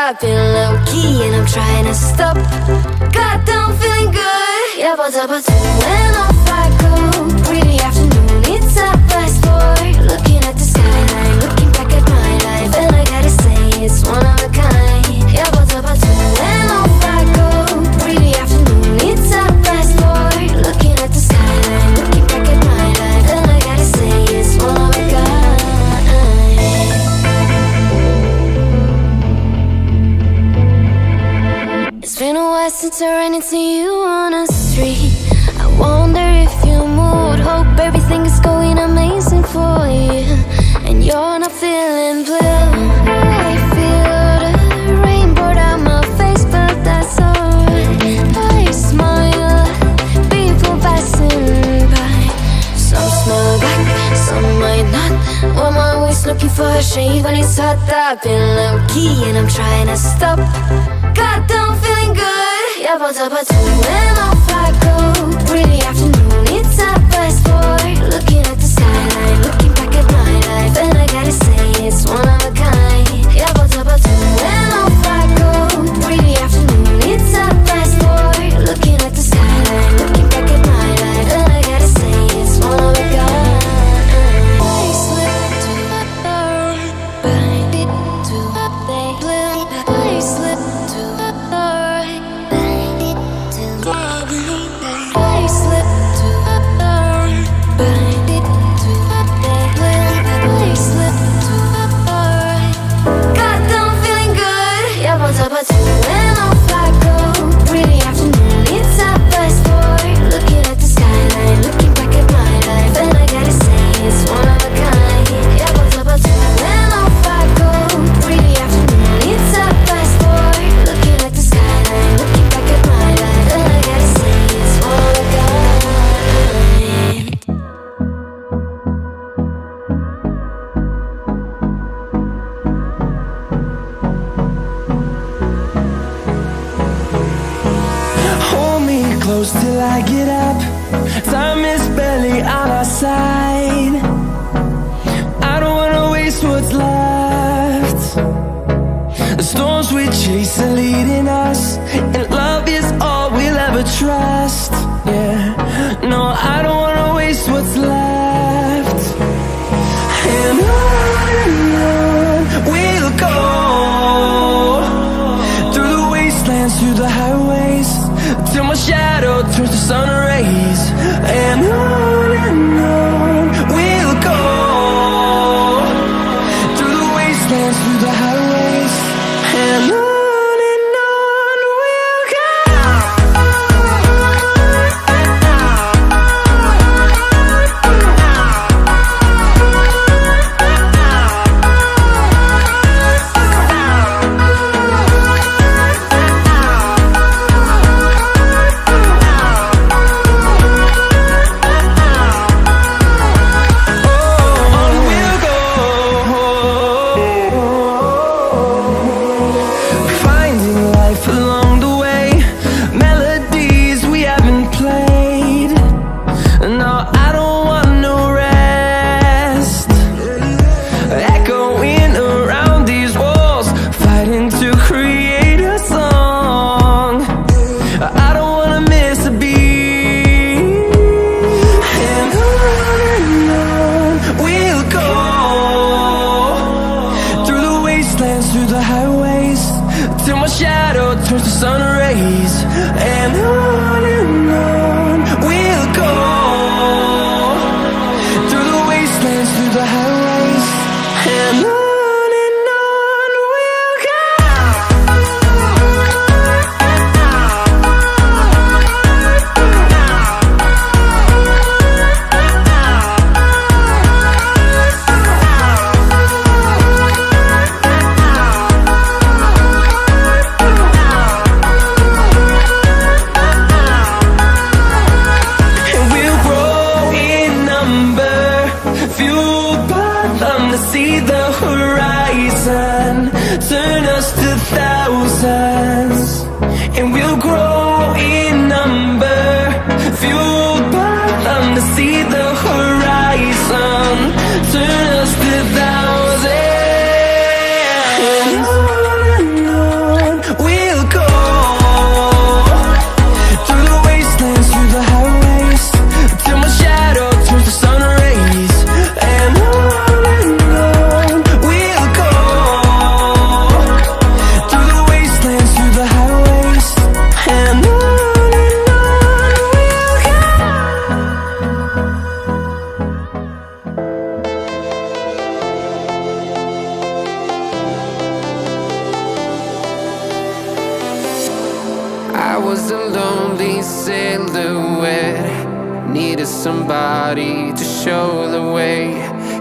hot, been low key, and I'm trying to stop. Got down, feeling good. Yeah, but when off I go. Pretty afternoon, it's a fast boy. Looking at the skyline, looking back at my life, and I gotta say it's one of a kind. Yeah, but when off I go. Pretty afternoon, it's a fast boy. Looking at the skyline, looking back at my life, and I gotta say it's one of a kind. It's been a while since I ran into you on a street. I wonder if you moved. Hope everything is going amazing for you, and you're not feeling blue. I feel the rain pour down my face, but that's alright. I smile, people passing by. Some smile back, some might not. Well, I'm always looking for a shade when it's hot. I've been low key and I'm trying to stop. Got down, feeling good. Yeah, but when off I go. Pretty afternoon, it's a fast boy. Looking at the skyline, looking back at my life, and I gotta say it's one of a kind. Yeah, but when off I go. Pretty afternoon, it's a fast boy. Looking at the skyline, looking back at my life, and I gotta say it's one of a kind. I slip to the right, to the left. I slip to the right, to the left. I slip to the right, to the left. I slip to the right. Got down, feeling good. Yeah, but when off I go. Pretty afternoon, it's a fast boy. Looking at the skyline, looking back at my life, and I gotta say it's one of a kind. Yeah, but when off I go. Pretty afternoon, it's a fast boy. Looking at the skyline, looking back at my life, and I gotta say it's one of a kind. Hold me close till I get up. Time is barely on our side. I don't wanna waste what's left. The storms we chase are leading us, and love is all we'll ever trust. Yeah, no, I don't wanna waste what's left. And on we'll go, through the wastelands, through the highways, till my shadow turns to sun rays. And on we'll go, through the wastelands, through the highways, and on we'll go. Through the highways, till my shadow turns to sun rays. And on we'll go, through the wastelands, through the highways, and on we'll go. See the horizon, turn us to thousands, and we'll grow in number, fueled by them to see the horizon, turn us to thousands. And on I was a lonely silhouette, needed somebody to show the way.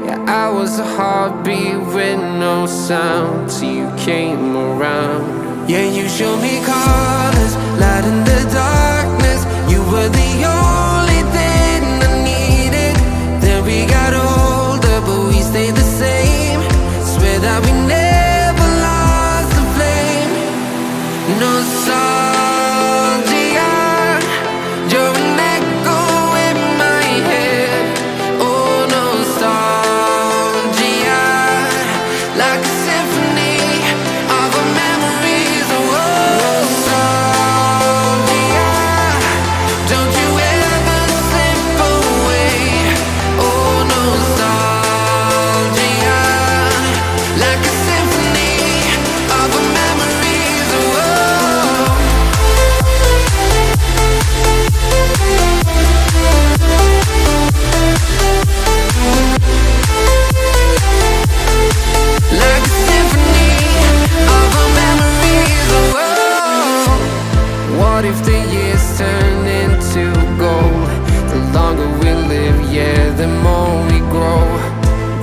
Yeah, I was a heartbeat with no sound till you came around. Yeah, you showed me colors, light in the darkness. You were the only thing I needed. Then we got older, but we stayed the same. Swear that we never lost the flame. Nostalgia, you're an echo in my head. Oh, nostalgia, like a symphony of our memories. Oh, nostalgia, don't you ever slip away. Oh, nostalgia, like a symphony of our memories. Oh, like a symphony of our memories. Oh, what if the years turn into gold? The longer we live, yeah, the more we grow.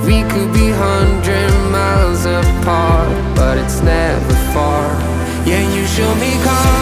We could be 100 miles apart, but it's never far. Yeah, you show me colors,